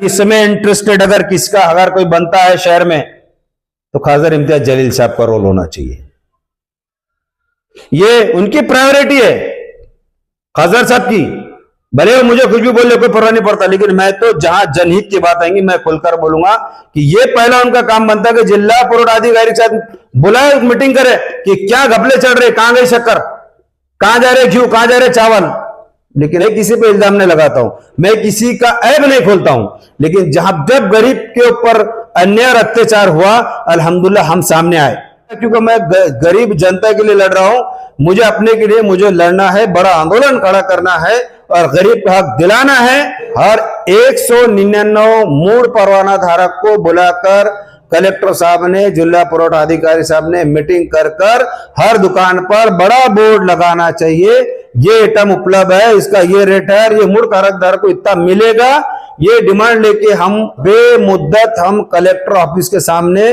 इसमें इंटरेस्टेड अगर किसका अगर कोई बनता है शहर में तो खासदार इम्तियाज जलील साहब का रोल होना चाहिए। ये उनकी प्रायोरिटी है खासदार साहब की। भले वो मुझे कुछ भी बोले कोई फर्क नहीं पड़ता, लेकिन मैं तो जहां जनहित की बात आएंगी मैं खुलकर बोलूंगा कि ये पहला उनका काम बनता है कि जिला पुरवठा अधिकारी के साथ बुलाए, मीटिंग करे कि क्या घपले चढ़ रहे, कहां गई शक्कर, कहां जा रहे घी, कहां जा रहे चावल। लेकिन मैं किसी पे इल्जाम नहीं लगाता हूं, मैं किसी का ऐब नहीं खोलता हूं, लेकिन जहां जब गरीब के ऊपर अन्याय और अत्याचार हुआ अल्हम्दुलिल्लाह हम सामने आए, क्योंकि मैं गरीब जनता के लिए लड़ रहा हूं। मुझे अपने के लिए मुझे लड़ना है, बड़ा आंदोलन खड़ा करना है और गरीब का हक दिलाना है। हर 199 मूल परवाना धारक को बुलाकर कलेक्टर साहब ने, जिला पुरवठा अधिकारी साहब ने मीटिंग कर हर दुकान पर बड़ा बोर्ड लगाना चाहिए, ये आइटम उपलब्ध है, इसका ये रेट है, ये मूल धारक को इतना मिलेगा। ये डिमांड लेके हम बेमुद्दत हम कलेक्टर ऑफिस के सामने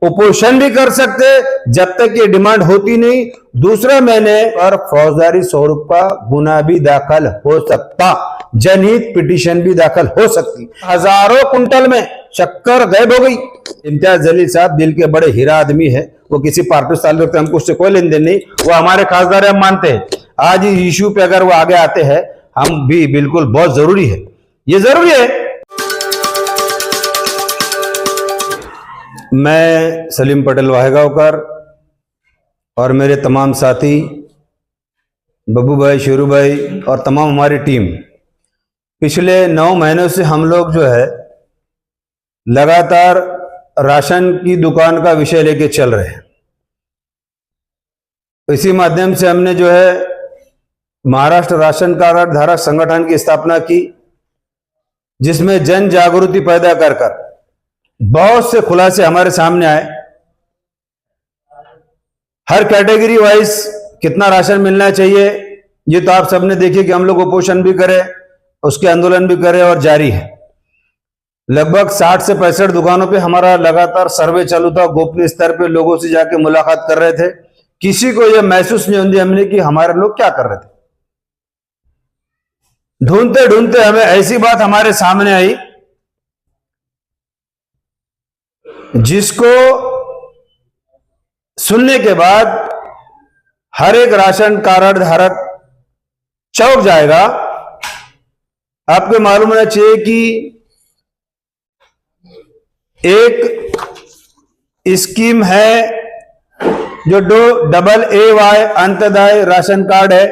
उपोषण भी कर सकते जब तक ये डिमांड होती नहीं। दूसरा महीने पर फौजदारी स्वरूप का गुना भी दाखिल हो सकता, जनहित पिटीशन भी दाखिल हो सकती। हजारों कुंटल में शक्कर गायब हो गई। इम्तियाज जलील साहब दिल के बड़े हीरा आदमी है, वो किसी पार्टी से ताल्लुक हमको उससे कोई लेन देन नहीं, वो हमारे खासदार हम मानते हैं। आज इस इश्यू पे अगर वो आगे आते हैं हम भी बिल्कुल बहुत जरूरी है, ये जरूरी है। मैं सलीम पटेल वाहेगांवकर और मेरे तमाम साथी बब्बू भाई, शेरू भाई और तमाम हमारी टीम पिछले 9 महीनों से हम लोग जो है लगातार राशन की दुकान का विषय लेके चल रहे हैं। इसी माध्यम से हमने जो है महाराष्ट्र राशन कार्ड धारक संगठन की स्थापना की, जिसमें जन जागृति पैदा कर बहुत से खुलासे हमारे सामने आए। हर कैटेगरी वाइज कितना राशन मिलना चाहिए ये तो आप सबने देखिए कि हम लोग उपोषण भी करें, उसके आंदोलन भी करें और जारी है। लगभग 60 से 65 दुकानों पे हमारा लगातार सर्वे चालू था, गोपनीय स्तर पे लोगों से जाके मुलाकात कर रहे थे। किसी को यह महसूस नहीं होती हमने कि हमारे लोग क्या कर रहे थे। ढूंढते ढूंढते हमें ऐसी बात हमारे सामने आई जिसको सुनने के बाद हर एक राशन कार्ड धारक चौंक जाएगा। आपको मालूम होना चाहिए कि एक स्कीम है जो AA अंत्योदय राशन कार्ड है,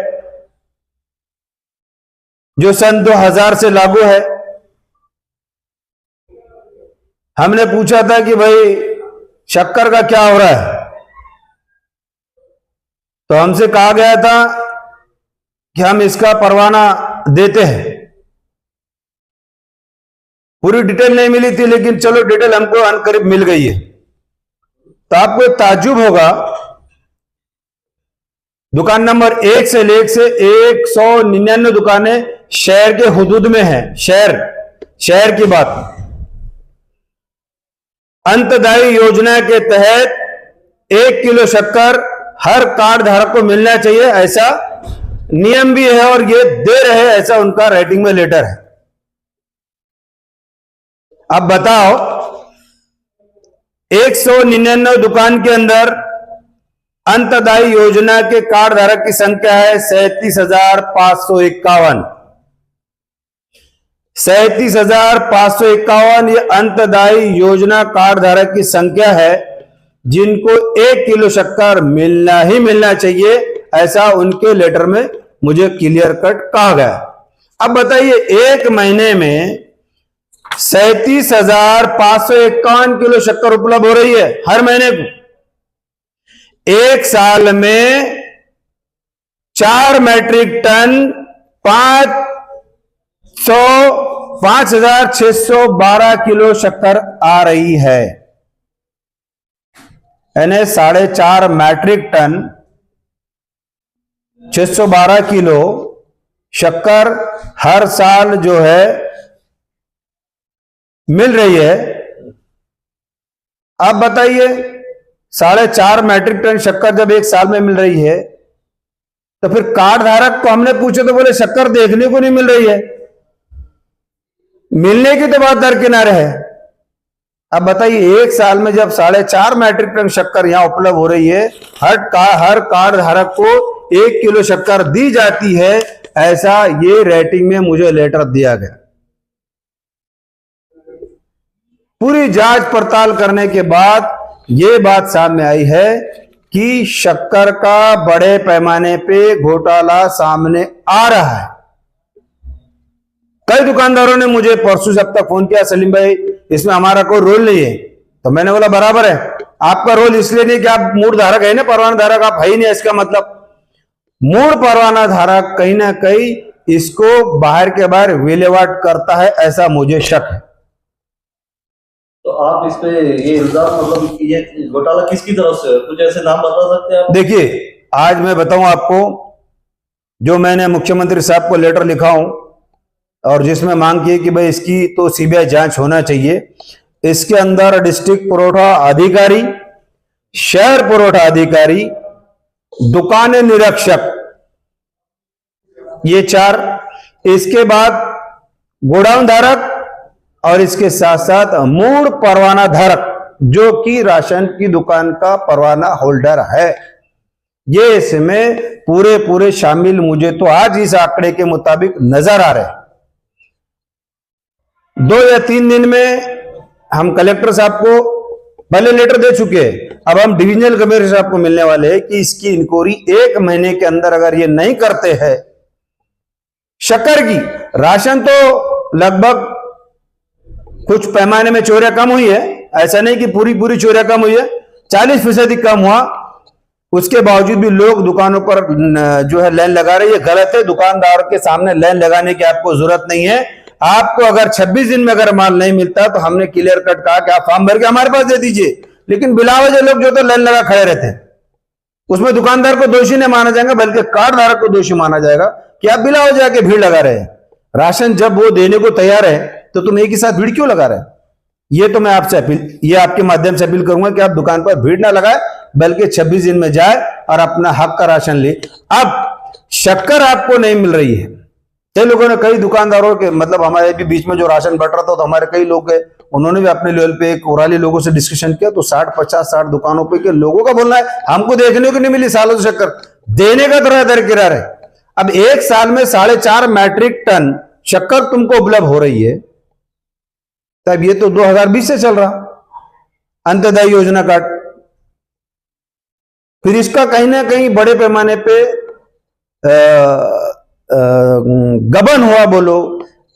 जो सन 2000 से लागू है। हमने पूछा था कि भाई शक्कर का क्या हो रहा है, तो हमसे कहा गया था कि हम इसका परवाना देते हैं। पूरी डिटेल नहीं मिली थी, लेकिन चलो डिटेल हमको अनकरीब मिल गई है। तो आपको ताज्जुब होगा, दुकान नंबर 1 से लेकर से 199 दुकानें शहर के हुदूद में हैं। शहर की बात। अंत्योदय योजना के तहत 1 किलो शक्कर हर कार्ड धारक को मिलना चाहिए, ऐसा नियम भी है और ये दे रहे हैं, ऐसा उनका राइटिंग में लेटर है। अब बताओ 199 दुकान के अंदर अंत्योदय योजना के कार्ड धारक की संख्या है 37,551। 37,551 ये अंत्योदय योजना कार्ड धारक की संख्या है जिनको 1 किलो शक्कर मिलना ही मिलना चाहिए, ऐसा उनके लेटर में मुझे क्लियर कट कहा गया। अब बताइए एक महीने में 37,551 किलो शक्कर उपलब्ध हो रही है हर महीने को। एक साल में 4 मैट्रिक टन 5,612 किलो शक्कर आ रही है, यानी 4.5 मैट्रिक टन 612 किलो शक्कर हर साल जो है मिल रही है। अब बताइए 4.5 मैट्रिक टन शक्कर जब एक साल में मिल रही है तो फिर कार्ड धारक को हमने पूछे तो बोले शक्कर देखने को नहीं मिल रही है। मिलने की तो बात दरकिनार है। अब बताइए, एक साल में जब 4.5 मैट्रिक टन शक्कर यहां उपलब्ध हो रही है, हर कार्ड धारक को 1 किलो शक्कर दी जाती है, ऐसा ये रेटिंग में मुझे लेटर दिया गया। पूरी जांच पड़ताल करने के बाद ये बात सामने आई है कि शक्कर का बड़े पैमाने पे घोटाला सामने आ रहा है। कई दुकानदारों ने मुझे परसों से अब तक फोन किया, सलीम भाई इसमें हमारा कोई रोल नहीं है। तो मैंने बोला बराबर है, आपका रोल इसलिए नहीं कि आप मूड धारक है ना, परवाना धारक आप है ही नहीं, इसका मतलब मूड परवाना धारक कहीं ना कहीं इसको बाहर के बाहर विलेवाट करता है, ऐसा मुझे शक है। तो आप इस पे ये इल्जाम, मतलब ये घोटाला किसकी तरफ से है, कुछ ऐसे नाम बता सकते हैं आप? देखिए, आज मैं बताऊं आपको, जो मैंने मुख्यमंत्री साहब को लेटर लिखा हूं और जिसमें मांग की कि भाई इसकी तो सीबीआई जांच होना चाहिए, इसके अंदर डिस्ट्रिक्ट पुरवठा अधिकारी, शहर पुरवठा अधिकारी, दुकान निरीक्षक, ये 4, इसके बाद गोडाउन धारक और इसके साथ साथ मूड परवाना धारक जो कि राशन की दुकान का परवाना होल्डर है, ये इसमें पूरे शामिल मुझे तो आज इस आंकड़े के मुताबिक नजर आ रहे हैं। 2 या 3 दिन में हम कलेक्टर साहब को पहले लेटर दे चुके हैं, अब हम डिविजनल कमिश्नर साहब को मिलने वाले हैं कि इसकी इंक्वायरी 1 महीने के अंदर अगर ये नहीं करते हैं, शक्कर की राशन तो लगभग कुछ पैमाने में चोरियां कम हुई है, ऐसा नहीं कि पूरी चोरियां कम हुई है, 40% कम हुआ, उसके बावजूद भी लोग दुकानों पर जो है लाइन लगा रहे हैं। ये गलत है, दुकानदार के सामने लाइन लगाने की आपको जरूरत नहीं है। आपको अगर 26 दिन में अगर माल नहीं मिलता तो हमने क्लियर कट कहा कि आप फॉर्म भर के हमारे पास दे दीजिए, लेकिन बिलावजह लोग जो तो लाइन लगा खड़े रहते हैं, उसमें दुकानदार को दोषी नहीं माना जाएगा बल्कि कार्ड धारक को दोषी माना जाएगा कि आप बिलावजह के भीड़ लगा रहे हैं। राशन जब वो देने को तैयार है तो तुम एक ही साथ भीड़ क्यों लगा रहे हैं? ये तो मैं आपसे ये आपके माध्यम से अपील करूंगा कि आप दुकान पर भीड़ ना लगाए, बल्कि 26 दिन में जाए और अपना हक का राशन ले। अब शक्कर आपको नहीं मिल रही है, कई लोगों ने, कई दुकानदारों के, मतलब हमारे भी बीच में जो राशन बट रहा था तो हमारे कई लोग गए, उन्होंने भी अपने लेवल पे एक ओराली लोगों से डिस्कशन किया, तो 60 दुकानों पे के लोगों का बोलना है हमको देखने को नहीं मिली सालों से शक्कर, देने का तो दरकिरार है। अब एक साल में 4.5 मैट्रिक टन शक्कर तुमको उपलब्ध हो रही है, तब ये तो 2020 से चल रहा अंत्योदय योजना का, फिर इसका कहीं ना कहीं बड़े पैमाने पे गबन हुआ बोलो,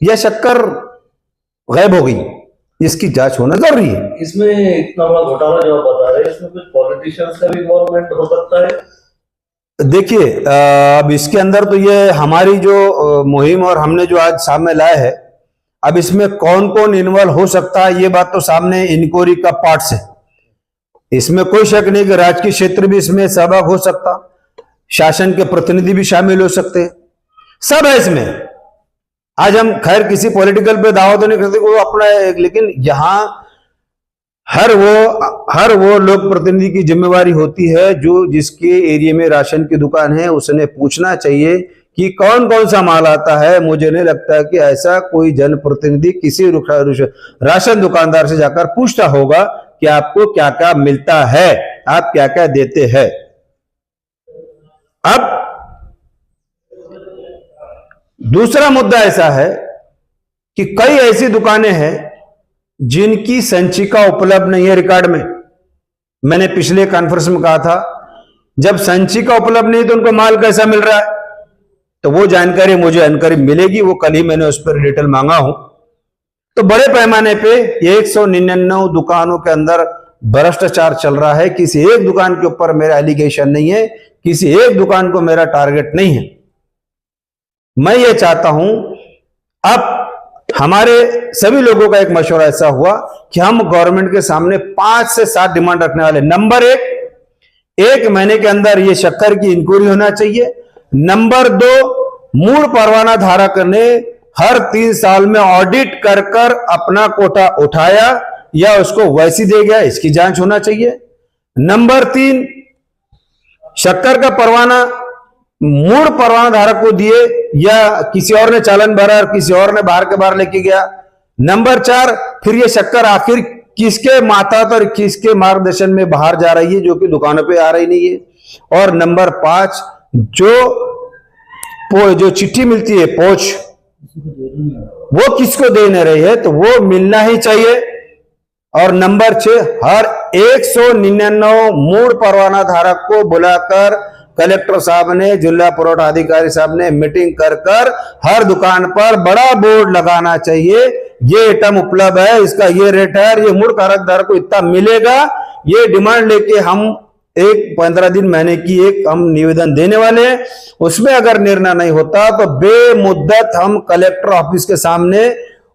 यह शक्कर गायब हो गई, इसकी जांच होना जरूरी है। इसमें इतना बड़ा घोटाला जो आप बता रहे हैं, इसमें कुछ पॉलिटिशियंस का भी इन्वॉल्वमेंट हो सकता है? देखिए, अब इसके अंदर तो ये हमारी जो मुहिम और हमने जो आज सामने लाया है, अब इसमें कौन कौन इन्वॉल्व हो सकता है ये बात तो सामने इंक्वायरी का पार्ट है, इसमें कोई शक नहीं कि राजकीय क्षेत्र भी इसमें सहभाग हो सकता, शासन के प्रतिनिधि भी शामिल हो सकते हैं, सब है इसमें। आज हम खैर किसी पॉलिटिकल पे दावा तो नहीं करते, वो अपना लेकिन यहां हर वो लोक प्रतिनिधि की जिम्मेवारी होती है जो जिसके एरिया में राशन की दुकान है, उसने पूछना चाहिए कि कौन कौन सा माल आता है। मुझे नहीं लगता कि ऐसा कोई जनप्रतिनिधि किसी राशन दुकानदार से जाकर पूछता होगा कि आपको क्या क्या मिलता है, आप क्या क्या देते हैं। अब दूसरा मुद्दा ऐसा है कि कई ऐसी दुकानें हैं जिनकी संचिका उपलब्ध नहीं है रिकॉर्ड में। मैंने पिछले कॉन्फ्रेंस में कहा था, जब संचिका उपलब्ध नहीं तो उनको माल कैसा मिल रहा है, तो वो जानकारी मुझे मिलेगी, वो कल ही मैंने उस पर डिटेल मांगा हूं। तो बड़े पैमाने पे 199 दुकानों के अंदर भ्रष्टाचार चल रहा है। किसी एक दुकान के ऊपर मेरा एलिगेशन नहीं है, किसी एक दुकान को मेरा टारगेट नहीं है। मैं ये चाहता हूं, अब हमारे सभी लोगों का एक मशवरा ऐसा हुआ कि हम गवर्नमेंट के सामने 5 से 7 डिमांड रखने वाले। नंबर 1 महीने के अंदर ये शक्कर की इंक्वायरी होना चाहिए। नंबर 2, मूल परवाना धारक ने हर 3 साल में ऑडिट कर अपना कोटा उठाया या उसको वैसी दे गया, इसकी जांच होना चाहिए। नंबर 3, शक्कर का परवाना मूल परवाना धारक को दिए या किसी और ने चालान भरा और किसी और ने बाहर के बाहर लेके गया, नंबर 4, फिर ये शक्कर आखिर किसके मातहत और किसके मार्गदर्शन में बाहर जा रही है, जो कि दुकानों पे आ रही नहीं है। और नंबर 5, जो चिट्ठी मिलती है पोच, वो किसको देने रही है, तो वो मिलना ही चाहिए। और नंबर 6, हर 199 मूल परवाना धारक को बुलाकर कलेक्टर साहब ने, जिला पुरवठा अधिकारी साहब ने मीटिंग कर हर दुकान पर बड़ा बोर्ड लगाना चाहिए, ये आइटम उपलब्ध है, इसका ये रेट है, ये मूल कारकदार को इतना मिलेगा। ये डिमांड लेके हम 15 दिन महीने की हम निवेदन देने वाले हैं। उसमें अगर निर्णय नहीं होता तो बेमुद्दत हम कलेक्टर ऑफिस के सामने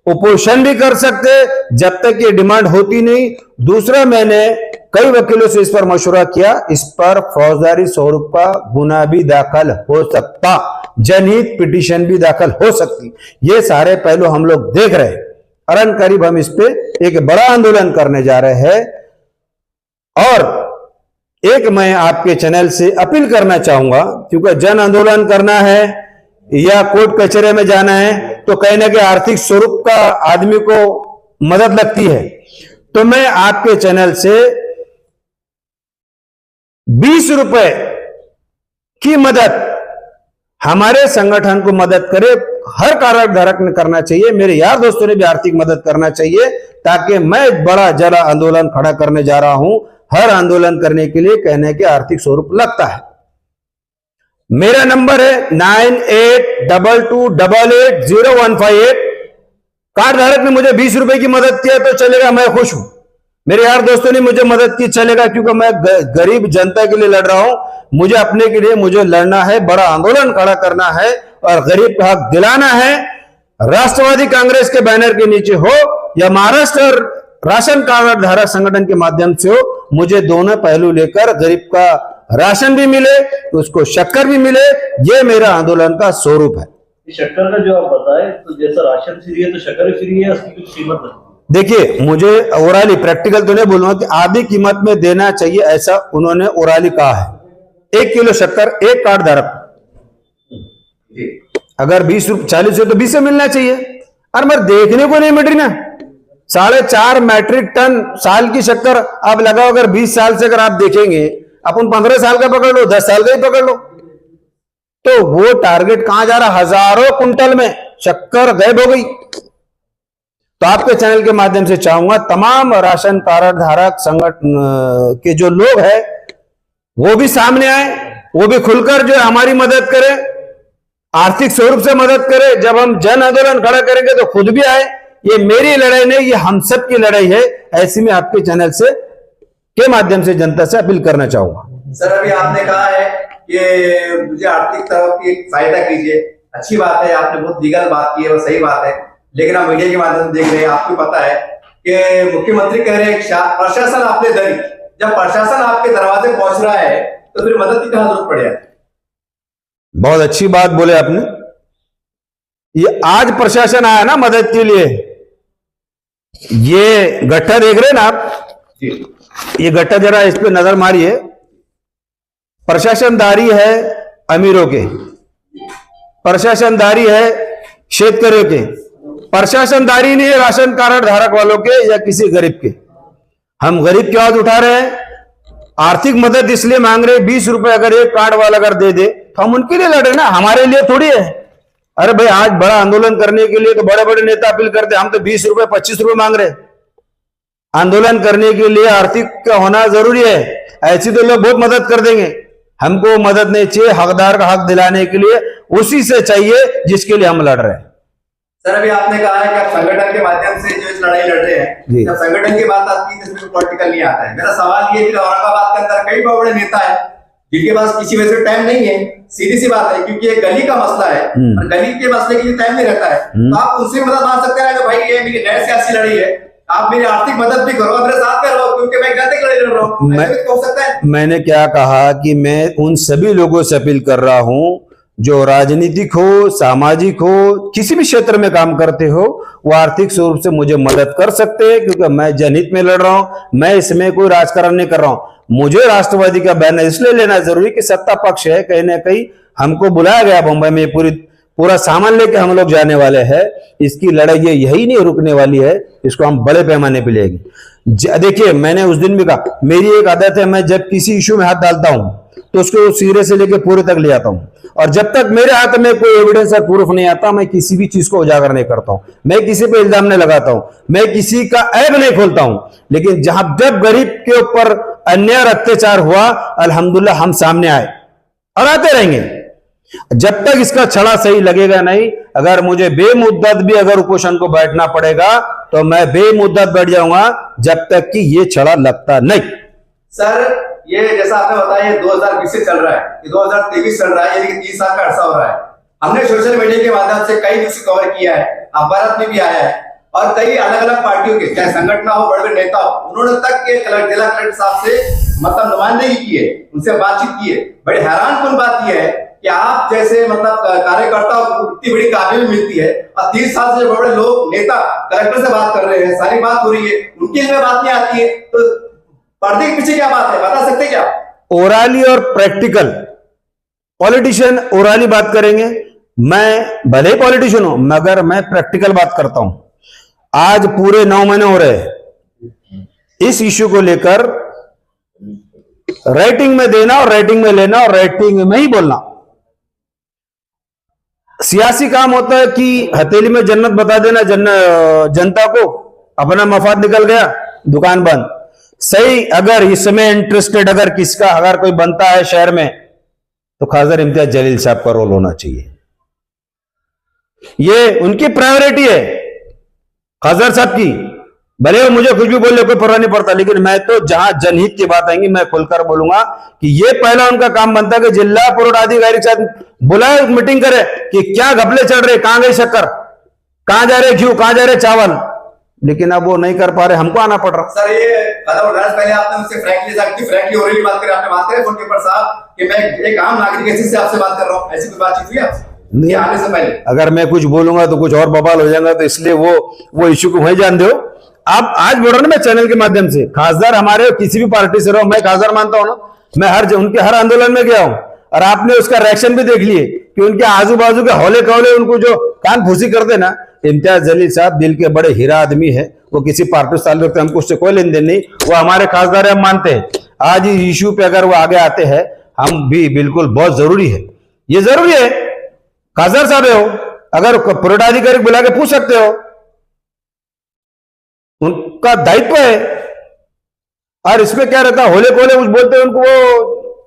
उपोषण भी कर सकते जब तक ये डिमांड होती नहीं। दूसरा, मैंने कई वकीलों से इस पर मशवरा किया, इस पर फौजदारी स्वरूप का गुना भी दाखिल हो सकता, जनहित पिटीशन भी दाखिल हो सकती। ये सारे पहलू हम लोग देख रहे हैं और करीब हम इस पे एक बड़ा आंदोलन करने जा रहे हैं। और एक मैं आपके चैनल से अपील करना चाहूंगा, क्योंकि जन आंदोलन करना है या कोर्ट कचहरे में जाना है तो कहीं ना कहीं आर्थिक स्वरूप का आदमी को मदद लगती है। तो मैं आपके चैनल से 20 रुपए की मदद हमारे संगठन को मदद करे, हर कारकधारक ने करना चाहिए, मेरे यार दोस्तों ने भी आर्थिक मदद करना चाहिए, ताकि मैं बड़ा जरा आंदोलन खड़ा करने जा रहा हूं। हर आंदोलन करने के लिए कहने के आर्थिक स्वरूप लगता है। मेरा नंबर है 9822888015। कार्ड धारक ने मुझे 20 रुपए की मदद किया तो चलेगा, मैं खुश हूं। मेरे यार दोस्तों ने मुझे मदद की, चलेगा, क्योंकि मैं गरीब जनता के लिए लड़ रहा हूं। मुझे अपने के लिए मुझे लड़ना है, बड़ा आंदोलन खड़ा करना है और गरीब का हक दिलाना है। राष्ट्रवादी कांग्रेस के बैनर के नीचे हो या महाराष्ट्र राशन कार्ड धारक संगठन के माध्यम से हो, मुझे दोनों पहलू लेकर गरीब का राशन भी मिले, उसको शक्कर भी मिले, ये मेरा आंदोलन का स्वरूप है। शक्कर का जो आप बताए, तो जैसा राशन फ्री है तो शक्कर भी फ्री है, उसकी कुछ कीमत नहीं। देखिए, मुझे ओराली प्रैक्टिकल तो नहीं बोलूंगा कि आधी कीमत में देना चाहिए, ऐसा उन्होंने ओराली कहा है। 1 किलो शक्कर एक कार्ड धारक, अगर 40 है तो 20 से मिलना चाहिए। और मैं देखने को नहीं मिल रही ना, 4.5 मैट्रिक टन साल की शक्कर आप लगाओ। अगर 20 साल से अगर आप देखेंगे, अपन 15 साल का पकड़ लो, 10 साल का ही पकड़ लो, तो वो टारगेट कहां जा रहा, हजारों कुंटल में शक्कर गायब हो गई। तो आपके चैनल के माध्यम से चाहूंगा तमाम राशन कार्ड धारक संगठन के जो लोग हैं वो भी सामने आए, वो भी खुलकर जो है हमारी मदद करें, आर्थिक स्वरूप से मदद करें। जब हम जन आंदोलन खड़ा करेंगे तो खुद भी आए। ये मेरी लड़ाई नहीं, ये हम सब की लड़ाई है। ऐसी में आपके चैनल से के माध्यम से जनता से अपील करना चाहूंगा। सर, अभी आपने कहा है कि मुझे आर्थिक तरफ की सहायता कीजिए, अच्छी बात है, आपने बहुत लीगल बात की है, वो सही बात है। लेकिन आप मीडिया के माध्यम से देख रहे हैं, आपको पता है कि मुख्यमंत्री कह रहे हैं प्रशासन आपने दरी, जब प्रशासन आपके दरवाजे पहुंच रहा है तो फिर मदद की कहां जरूरत पड़े। बहुत अच्छी बात बोले आपने। ये आज प्रशासन आया ना मदद के लिए। ये गट्ठा देख रहे हैं ना आप, ये गट्ठा जरा इस पे नजर मारिए। प्रशासनदारी है अमीरों के, प्रशासनदारी है शेतकरियों के, प्रशासनदारी नहीं है राशन कार्ड धारक वालों के या किसी गरीब के। हम गरीब की आवाज उठा रहे हैं, आर्थिक मदद इसलिए मांग रहे हैं। 20 रुपए अगर एक कार्ड वाला अगर दे दे तो हम उनके लिए लड़ रहे ना, हमारे लिए थोड़ी है। अरे भाई, आज बड़ा आंदोलन करने के लिए तो बड़े बड़े नेता अपील करते, हम तो 20 रुपए 25 रुपए मांग रहे। आंदोलन करने के लिए आर्थिक का होना जरूरी है। ऐसी तो लोग बहुत मदद कर देंगे, हमको मदद नहीं चाहिए। हकदार का हक दिलाने के लिए उसी से चाहिए जिसके लिए हम लड़ रहे हैं। सर, अभी आपने कहा है कि आप संगठन के माध्यम से जो इस लड़ाई लड़ रहे हैं, जब संगठन की बात आती है तो इसमें पॉलिटिकल नहीं आता है। मेरा सवाल ये है कि औरंगाबाद के अंदर कई बड़े नेता है जिनके पास किसी वजह से टाइम नहीं है, सीधी सी बात है, क्योंकि ये गली का मसला है और गली के मसले के लिए टाइम नहीं रहता है। तो आप उनसे मदद मांग सकते हैं कि भाई ये मेरी गैर सियासी लड़ाई है, आप मेरी आर्थिक मदद भी करो, मेरे साथ में रहो, क्योंकि मैं गलत लड़ाई लड़ रहा हूँ। हो सकता है। मैंने क्या कहा कि मैं उन सभी लोगों से अपील कर रहा हूं जो राजनीतिक हो, सामाजिक हो, किसी भी क्षेत्र में काम करते हो, वो आर्थिक स्वरूप से मुझे मदद कर सकते हैं, क्योंकि मैं जनहित में लड़ रहा हूं। मैं इसमें कोई राजकारण नहीं कर रहा हूं। मुझे राष्ट्रवादी का बैनर इसलिए लेना जरूरी कि सत्ता पक्ष है, कहीं ना कहीं हमको बुलाया गया मुंबई में, पूरा सामान लेके हम लोग जाने वाले हैं। इसकी लड़ाई ये यही नहीं रुकने वाली है, इसको हम बड़े पैमाने पे लेंगे। देखिए, मैंने उस दिन भी कहा, मेरी एक आदत है, मैं जब किसी इशू में हाथ डालता हूं तो उसको सिरे से लेके पूरे तक ले आता हूं, और जब तक मेरे हाथ में कोई एविडेंस और प्रूफ नहीं आता, मैं किसी भी चीज को उजागर नहीं करता हूं, मैं किसी पे इल्जाम नहीं लगाता हूं, मैं किसी का ऐब नहीं खोलता हूं। लेकिन जब गरीब के ऊपर अन्याय और अत्याचार हुआ, अल्हम्दुलिल्लाह हम सामने आए और आते रहेंगे जब तक इसका छड़ा सही लगेगा नहीं। अगर मुझे बेमुद्दत भी अगर उपोषण को बैठना पड़ेगा तो मैं बेमुद्दत बैठ जाऊंगा, जब तक कि ये छड़ा लगता नहीं। सर, ये जैसा आपने बताया, ये 2020 से चल रहा है, ये 2023 चल रहा है, यानी कि 3 साल का अरसा हो रहा है। हमने सोशल मीडिया के माध्यम से कई न्यूज कवर किया है, अखबार में भी आया है, और कई अलग अलग पार्टियों के, चाहे संगठन हो, बड़े बड़े नेता हो, उन्होंने तक के जिला कलेक्टर साहब से मतलब नुमाइंदगी की है, उनसे बातचीत की है। बड़ी हैरानकुन बात यह है कि आप जैसे मतलब कार्यकर्ताओं को इतनी बड़ी काबिलियत मिलती है, और 30 साल से बड़े लोग नेता कलेक्टर से बात कर रहे हैं, सारी बात हो रही है, उनकी हमें बात नहीं आती है, तो पर्दे के पीछे क्या बात है, बता सकते क्या? ओराली और प्रैक्टिकल। पॉलिटिशियन ओराली बात करेंगे, मैं भले ही पॉलिटिशियन हूं मगर मैं प्रैक्टिकल बात करता हूं। आज पूरे 9 महीने हो रहे हैं इस इश्यू को लेकर राइटिंग में देना और राइटिंग में लेना और राइटिंग में ही बोलना। सियासी काम होता है कि हथेली में जन्नत बता देना जनता को, अपना मफाद निकल गया, दुकान बंद। सही, अगर इसमें इंटरेस्टेड अगर किसका अगर कोई बनता है शहर में, तो खासदार इम्तियाज जलील साहब का रोल होना चाहिए। ये उनकी प्रायोरिटी है खासदार साहब की। भले वो मुझे कुछ भी बोले, कोई फर्क नहीं पड़ता, लेकिन मैं तो जहां जनहित की बात आएंगी मैं खुलकर बोलूंगा कि ये पहला उनका काम बनता है कि जिला पुरोडाधिकारी के साथ बुलाए, मीटिंग करे कि क्या घपले चल रहे, कहां गई शक्कर, कहां जा रहे घी, कहां जा रहे चावल। लेकिन अब वो नहीं कर पा रहे, हमको आना पड़ रहा। सर, ये कदम उठाने से पहले आपने मुझसे फ्रैंकली हो रही बात करें, आपने बात करें फोन के ऊपर साहब कि मैं एक आम नागरिक से आपसे बात कर रहा हूं, ऐसी कोई बातचीत हुई आपसे नहीं आने से पहले? अगर मैं कुछ बोलूंगा तो कुछ और बवाल हो जाएगा, तो इसलिए वो इश्यू को वही जान दो। आप आज बोल रहे हो ना, मैं चैनल के माध्यम से, खासदार हमारे किसी भी पार्टी से रहो, मैं खासदार मानता हूं ना, मैं उनके हर आंदोलन में गया हूं, और आपने उसका रिएक्शन भी देख लिए कि उनके आजू बाजू के हौले कौले उनको जो कान फूसी करते ना। इम्तियाज जलील साहब दिल के बड़े हीरा आदमी है, वो किसी पार्टी से ताल्लुक, हमको उससे कोई लेन देन नहीं, वो हमारे खासदार हम मानते हैं। आज इस इश्यू पे अगर वो आगे आते हैं, हम भी बिल्कुल बहुत जरूरी है, ये जरूरी है। खासदार साहब हो, अगर पुरोडाधिकारी बुला के पूछ सकते हो, उनका दायित्व है। और इसमें क्या रहता है, होले कोले कुछ बोलते हैं उनको, वो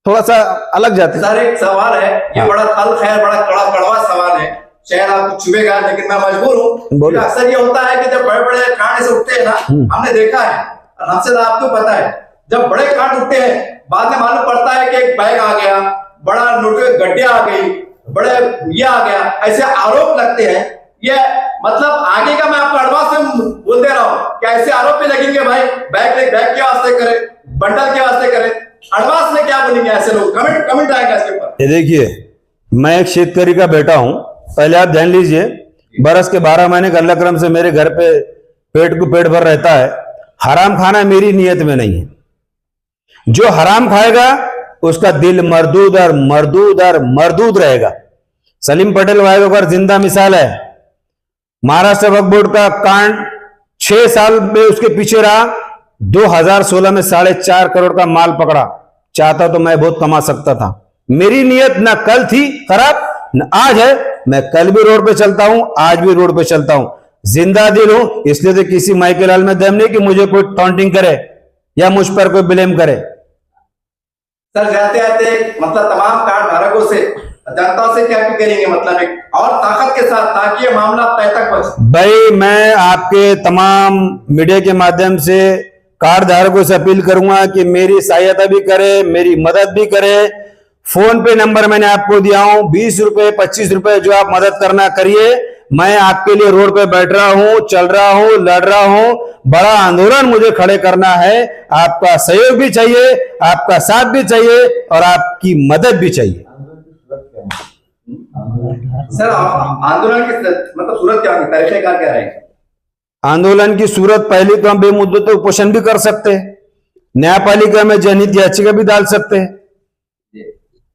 थोड़ा सा अलग जाते हैं। सर, एक सवाल है, ये बड़ा तल्ख है, बड़ा कड़वा सवाल है, शायद आपको छुएगा, लेकिन मैं मजबूर हूँ। अक्सर ये होता है कि जब बड़े बड़े कांड से उठते हैं ना, हमने देखा है, और हमसे तो आपको पता है, जब बड़े कांड उठते हैं, बाद में मालूम पड़ता है कि एक बैग आ गया, बड़ा नोट गड्ढिया आ गई, बड़े ये आ गया, ऐसे आरोप लगते हैं। ये मतलब आगे का मैं आपको एडवांस में बोल दे रहा हूँ, क्या ऐसे आरोप भी लगेंगे भाई, बैग के वास्ते करे, बंडल के वास्ते करे, एडवांस में क्या बोलेंगे ऐसे लोग? कमेंट आएगा इसके ऊपर। ये देखिए, मैं एक शेतकरी का बेटा हूं, पहले आप ध्यान लीजिए, बरस के 12 महीने का क्रम से मेरे घर पे पेट भर रहता है। हराम खाना मेरी नियत में नहीं है। जो हराम खाएगा उसका दिल मरदूद और मरदूद और मरदूद रहेगा। सलीम पटेल वायगोकर जिंदा मिसाल है। महाराष्ट्र वक्फ बोर्ड का कांड 6 साल में उसके पीछे रहा, 2016 में 4.5 करोड़ का माल पकड़ा। चाहता तो मैं बहुत कमा सकता था। मेरी नियत ना कल थी खराब न आज है। मैं कल भी रोड पे चलता हूं, आज भी रोड पे चलता हूं, जिंदा दिल हूं। इसलिए तो किसी माइके लाल में दम नहीं कि मुझे कोई टॉन्टिंग करे या मुझ पर कोई ब्लेम करे। सर, जाते आते मतलब तमाम कार्ड धारकों से, जनता से क्या करेंगे, मतलब एक और ताकत के साथ, ताकि ये मामला तय तक पहुंचे? भाई, मैं आपके तमाम मीडिया के माध्यम से कार्ड धारकों से अपील करूंगा कि मेरी सहायता भी करे, मेरी मदद भी करे। फोन पे नंबर मैंने आपको दिया हूं, 20 रुपए 25 रुपए जो आप मदद करना करिए। मैं आपके लिए रोड पे बैठ रहा हूं, चल रहा हूं, लड़ रहा हूं। बड़ा आंदोलन मुझे खड़े करना है। आपका सहयोग भी चाहिए, आपका साथ भी चाहिए और आपकी मदद भी चाहिए। सर, आंदोलन की मतलब सूरत क्या होगी, तरीकेकार क्या रहेगी? आंदोलन की सूरत, पहले तो हम बेमुद्दत उपोषण भी कर सकते हैं, न्यायपालिका में जनहित याचिका भी डाल सकते हैं,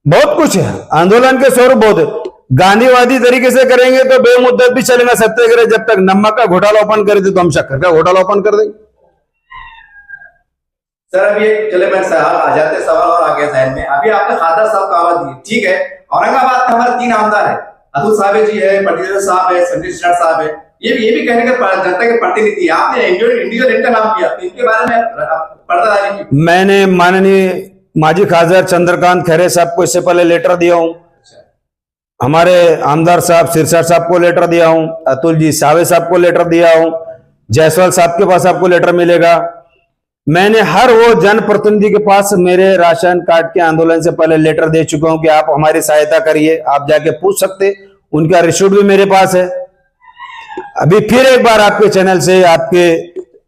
बहुत कुछ है। आंदोलन के स्वरूप बहुत है। गांधीवादी तरीके से करेंगे तो बेमुद्दत भी चलेगा सत्याग्रह। जब तक नमक का घोटाला ओपन करे थे तो हम शक्कर का घोटाला ओपन कर देंगे। सर अभी एक चले मैं साहब आ जाते सवाल और आगे जहन में। अभी आपने खादर साहब का आवाज दी, ठीक है, औरंगाबाद में हमारे 3 आमदार है, अतुल साहब जी है, पटेल साहब है, संजय सिन्हा साहब है, ये भी कहने का जनता के प्रतिनिधि। आपने इंडिविजुअल इनका नाम किया, तो इनके बारे में पर्दा डाली क्यों? मैंने माननीय माजी खासदार चंद्रकांत खैरे साहब को इससे पहले लेटर दिया हूं, हमारे आमदार साहब सिरसा साहब को लेटर दिया हूं, अतुल जी सावे साहब को लेटर दिया हूं, जायसवाल साहब के पास आपको लेटर मिलेगा। मैंने हर वो जनप्रतिनिधि के पास मेरे राशन कार्ड के आंदोलन से पहले लेटर दे चुका हूं कि आप हमारी सहायता करिए, आप जाके पूछ सकते, उनका रिसीट भी मेरे पास है। अभी फिर एक बार आपके चैनल से, आपके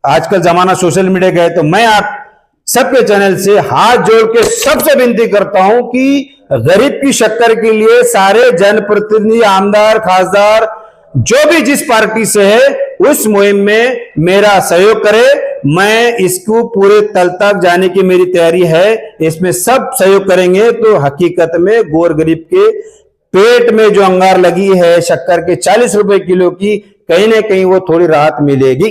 आजकल जमाना सोशल मीडिया का है, तो मैं आप सबके चैनल से हाथ जोड़ के सबसे विनती करता हूं कि गरीब की शक्कर के लिए सारे जनप्रतिनिधि, आमदार, खासदार जो भी जिस पार्टी से है उस मुहिम में मेरा सहयोग करे। मैं इसको पूरे तल तक जाने की मेरी तैयारी है, इसमें सब सहयोग करेंगे तो हकीकत में गोर गरीब के पेट में जो अंगार लगी है शक्कर के 40 रुपए किलो की, कहीं ना कहीं वो थोड़ी राहत मिलेगी।